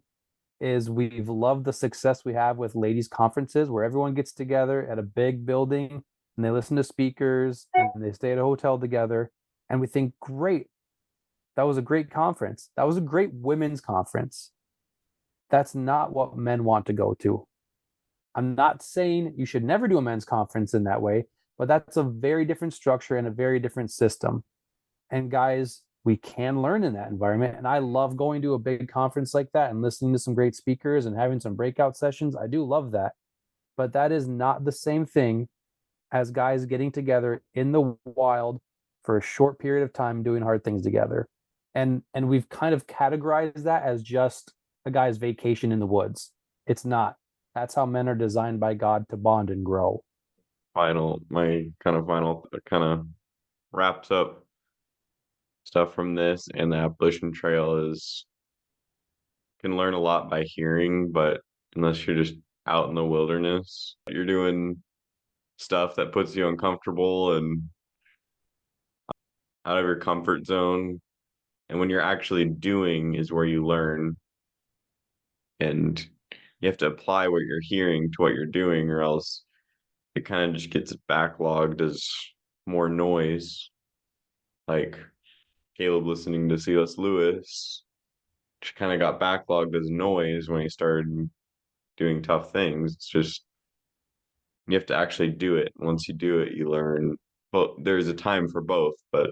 is we've loved the success we have with ladies conferences where everyone gets together at a big building and they listen to speakers and they stay at a hotel together. And we think, great, that was a great conference. That was a great women's conference. That's not what men want to go to. I'm not saying you should never do a men's conference in that way, but that's a very different structure and a very different system. And guys, we can learn in that environment. And I love going to a big conference like that and listening to some great speakers and having some breakout sessions. I do love that. But that is not the same thing as guys getting together in the wild for a short period of time doing hard things together. And we've kind of categorized that as just a guy's vacation in the woods. It's not. That's how men are designed by God to bond and grow. My final kind of wraps up stuff from this and the Appalachian Trail is can learn a lot by hearing, but unless you're just out in the wilderness, you're doing stuff that puts you uncomfortable and out of your comfort zone. And when you're actually doing is where you learn. And you have to apply what you're hearing to what you're doing, or else it kind of just gets backlogged as more noise. Like Caleb listening to C.S. Lewis, which kind of got backlogged as noise when he started doing tough things. It's just, you have to actually do it. Once you do it, you learn. Well, there's a time for both, but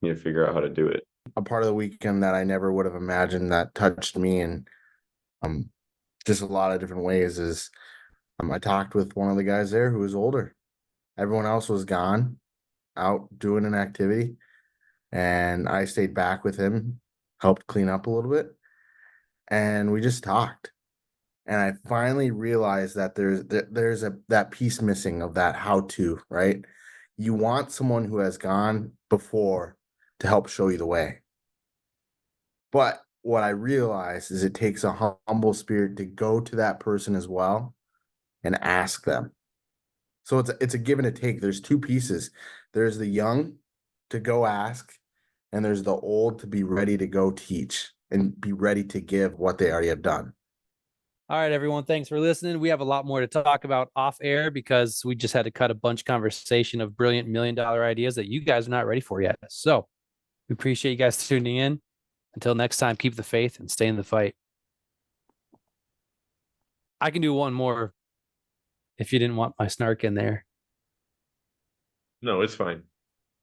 you have to figure out how to do it. A part of the weekend that I never would have imagined that touched me in just a lot of different ways is I talked with one of the guys there who was older. Everyone else was gone, out doing an activity, and I stayed back with him, helped clean up a little bit, and we just talked. And I finally realized that there's that piece missing of that how to, right? You want someone who has gone before to help show you the way. But what I realized is it takes a humble spirit to go to that person as well and ask them. So it's a give and a take. There's two pieces. There's the young to go ask, and there's the old to be ready to go teach and be ready to give what they already have done. All right, everyone. Thanks for listening. We have a lot more to talk about off air because we just had to cut a bunch of conversation of brilliant $1 million ideas that you guys are not ready for yet. So we appreciate you guys tuning in. Until next time, keep the faith and stay in the fight. I can do one more if you didn't want my snark in there. No, it's fine.